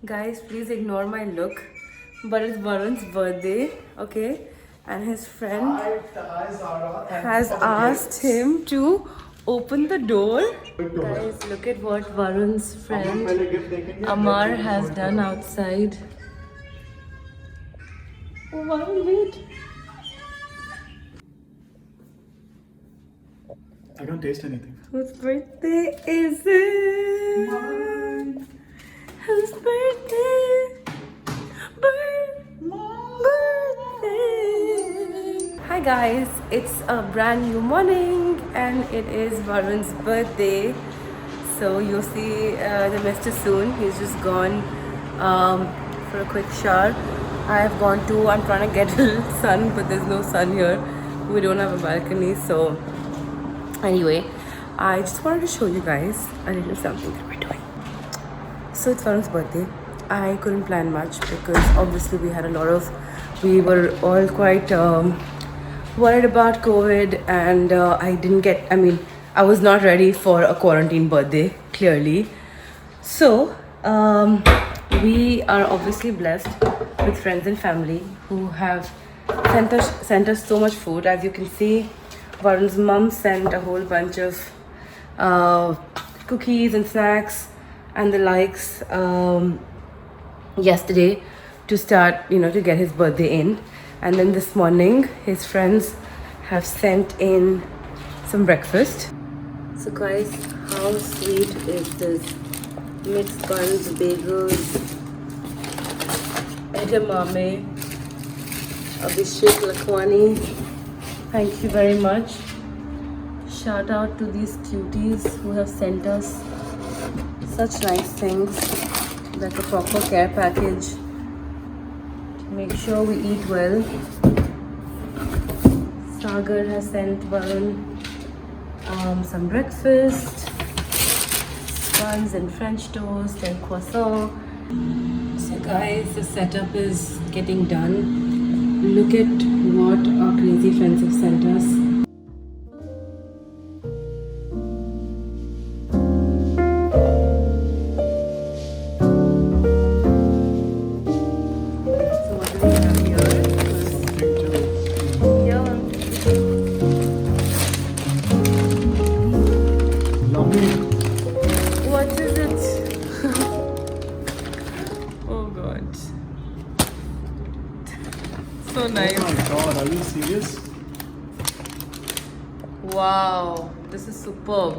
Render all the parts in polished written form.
Guys, please ignore my look, but it's Varun's birthday, okay? And his friend has asked him to open the door. Guys, look at what Varun's friend Amar has done outside. Oh, Varun, wait. I can't taste anything. Whose birthday is it? Mine. Whose birthday? Birthday. Hi guys, it's a brand new morning and it is Varun's birthday. So you'll see the Mr. soon. He's just gone for a quick shower. I'm trying to get a little sun, but there's no sun here. We don't have a balcony, so anyway, I just wanted to show you guys a little something that we're doing. So it's Varun's birthday. I couldn't plan much because obviously we were all quite worried about COVID, and I was not ready for a quarantine birthday, clearly. So we are obviously blessed with friends and family who have sent us so much food. As you can see, Varun's mum sent a whole bunch of cookies and snacks and the likes yesterday to start, to get his birthday in. And then this morning, his friends have sent in some breakfast. So guys, how sweet is this? Mixed buns, bagels, edamame, Abhishek Lakhwani. Thank you very much. Shout out to these cuties who have sent us such nice things, like a proper care package to make sure we eat well. Sagar has sent Varun some breakfast, buns and French toast and croissant. So guys, the setup is getting done. Look at what our crazy friends have sent us. So what do we have here? Yeah. Yummy. What is it? Oh god. So nice. Oh my god, are you serious? Wow, this is superb.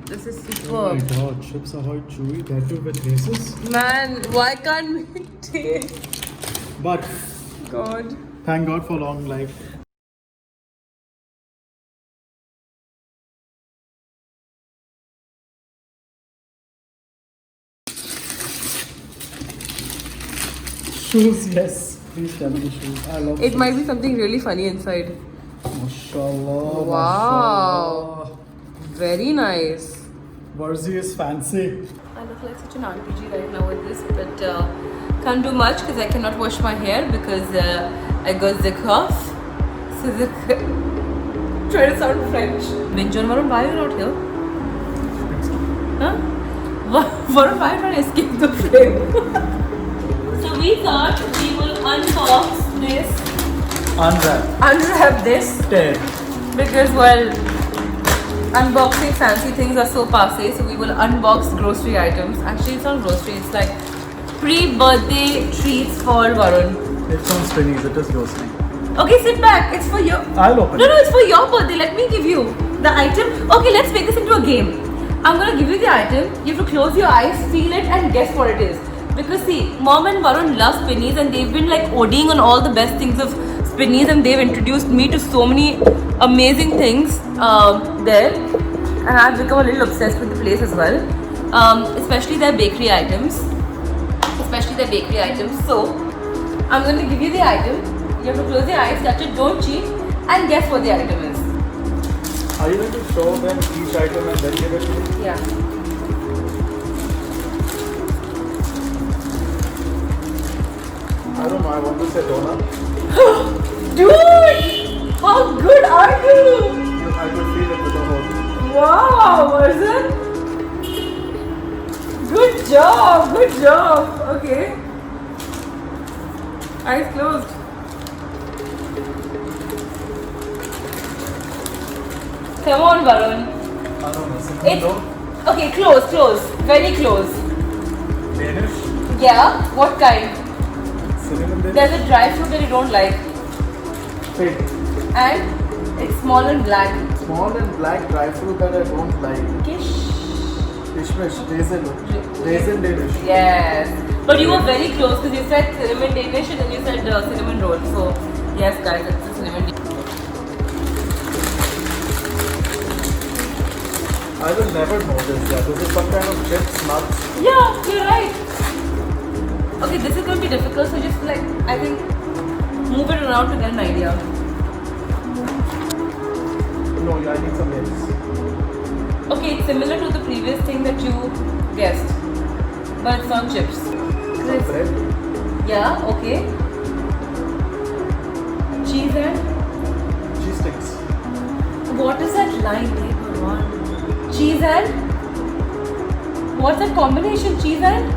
This is Oh my superb. god, chips ahoy chewy, that too with laces. Man, why can't we taste? But God. thank God for long life. Shoes, yes. Please tell me shoes. I love It shoes. might be something really funny inside. Mashallah. Wow. Very nice. Varzi is fancy. I look like such an auntie G right now with this, but can't do much because I cannot wash my hair because I got the cough. So try to sound French. Benjon, Varun, why are you not here? Huh? Varun, why not escape the frame? So we thought we will unbox this, unwrap this, Tear. because unboxing fancy things are so passe, so we will unbox grocery items. Actually, it's not grocery, it's like pre-birthday treats for Varun. It's on spinnies, it is ghosting. Okay, sit back. It's for your... I'll open No, it. no, it's for your birthday. Let me give you the item. Okay, let's make this into a game. I'm gonna give you the item. You have to close your eyes, feel it, and guess what it is. Because see, Mom and Varun love spinnies, and they've been like ODing on all the best things of spinnies, and they've introduced me to so many amazing things there. And I've become a little obsessed with the place as well. Especially their bakery items. So, I'm going to give you the item. You have to close your eyes, touch it, don't cheat, and guess what the item is. Are you going to show them each item and then give it to me? Yeah. I don't know, I want to say donut. Dude! How good are you? I could feel it with the whole. Wow, Varzan. Good job. Okay. Eyes closed. Come on, Varun. I don't know. It's okay. Close. Very close. Danish? Yeah. What kind? Cinnamon Danish? There's a dry fruit that you don't like, Fig. and it's small and black. Small and black dry fruit that I don't like. Kish. Kishmish, raisin Danish. Yes. But you were very close because you said cinnamon Danish and then you said cinnamon roll. So yes, guys, it's a cinnamon Danish. I will never know this. Yeah, this is some kind of chips, nuts. Yeah, you're right. Okay, this is going to be difficult. So just like I think move it around to get an idea. No, yeah, I need some eggs. Okay, it's similar to the previous thing that you guessed, but it's not chips. Some bread. Yeah. Okay. Cheese and Cheese sticks. what is that line? Cheese and what's that combination? Cheese and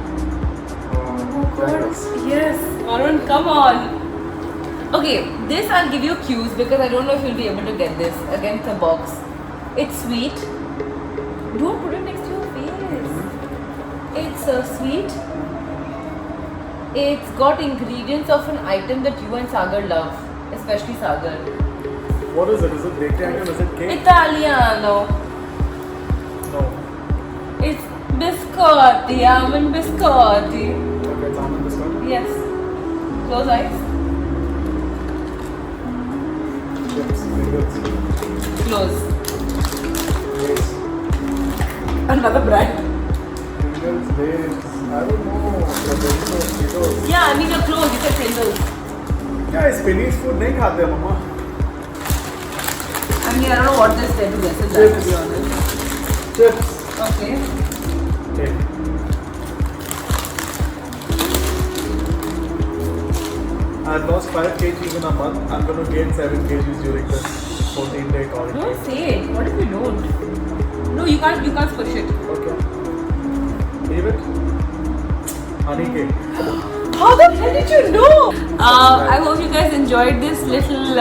Crackers. yes. Varun, come on. Okay, this I'll give you cues because I don't know if you'll be able to get this against the box. It's sweet. Don't put it next to your face. It's sweet. It's got ingredients of an item that you and Sagar love, especially Sagar. What is it? Is it bakery item? Is it cake? Italiano. No. It's biscotti, almond biscotti. Okay, it's almond biscuit. Yes. Close eyes. Chips, fingers, Close. Lays. Another brand. Fingers, Lays. I don't know. The Doritos, Cheetos. Yeah, I mean you're close. You said singles. Yeah, Spanish food नहीं खाते मम्मा. I mean I don't know what this said to guess is that, to be honest. Chips. Okay. Okay. I've lost 5 kgs in a month. I'm going to gain 7 kgs during this 14-day quarantine. Don't say it. What if you don't? No, you can't. You can't push it. Okay. Leave it. Honey cake. How the hell did you know? I hope you guys enjoyed this little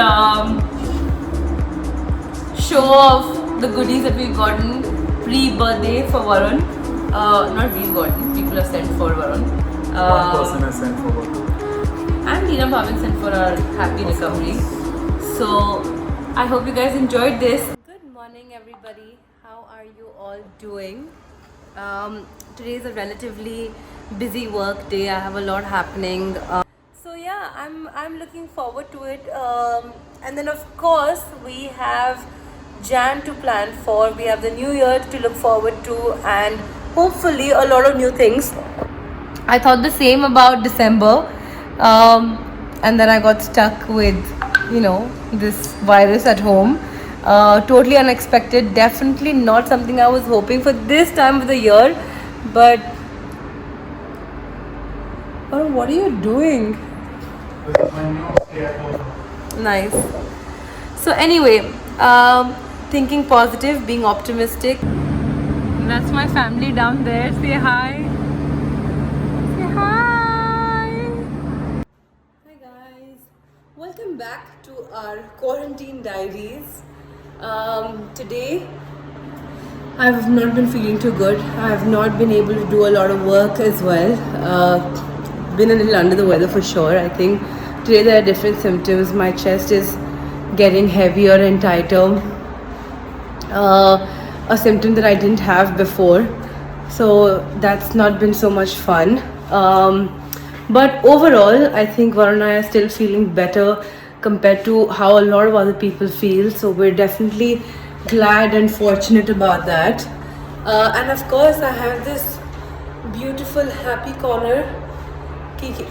show of the goodies that we've gotten pre-birthday for Varun. Not we've gotten. People have sent for Varun. One person has sent for one. And Neena Bhavin sent for our happy recovery. So I hope you guys enjoyed this. Good morning, everybody. How are you all doing? Today is a relatively busy work day. I have a lot happening. So yeah, I'm looking forward to it. And then of course we have Jan to plan for. We have the new year to look forward to, and hopefully a lot of new things. I thought the same about December. And then I got stuck with, this virus at home. Totally unexpected. Definitely not something I was hoping for this time of the year. But what are you doing? This is my new stay-at-home. Nice. So anyway, thinking positive, being optimistic. That's my family down there. Say hi. Say hi. Hi guys. Welcome back to our quarantine diaries. Today I've not been feeling too good. I've not been able to do a lot of work as well. Been a little under the weather for sure. I think today there are different symptoms. My chest is getting heavier and tighter. A symptom that I didn't have before. So that's not been so much fun. But overall, I think Varun and I are still feeling better compared to how a lot of other people feel. So we're definitely glad and fortunate about that. And of course, I have this beautiful happy corner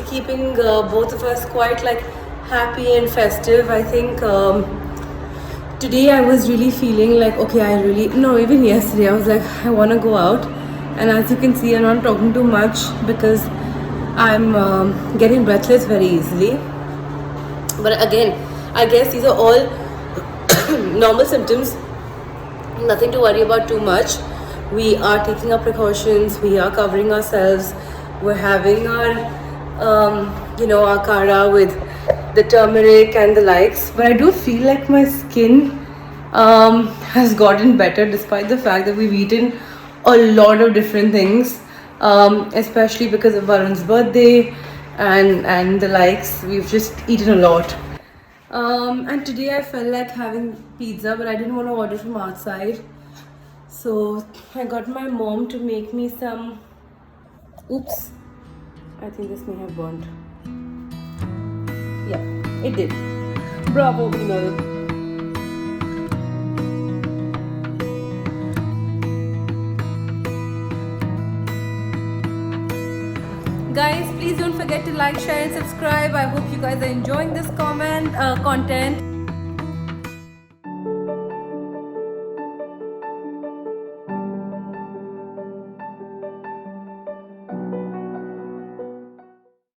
keeping both of us quite like happy and festive. I think today I was really feeling like, okay, even yesterday I was like, I want to go out. And as you can see, I'm not talking too much because I'm getting breathless very easily. But again, I guess these are all normal symptoms. Nothing to worry about too much. We are taking our precautions. We are covering ourselves. We're having our our kara with the turmeric and the likes. But I do feel like my skin has gotten better despite the fact that we've eaten a lot of different things, especially because of Varun's birthday and the likes. We've just eaten a lot. And today I felt like having pizza, but I didn't want to order from outside. So I got my mom to make me some. Oops, I think this may have burnt. Yeah, it did. Bravo, Vinod. Guys, please don't forget to like, share and subscribe. I hope you guys are enjoying this content.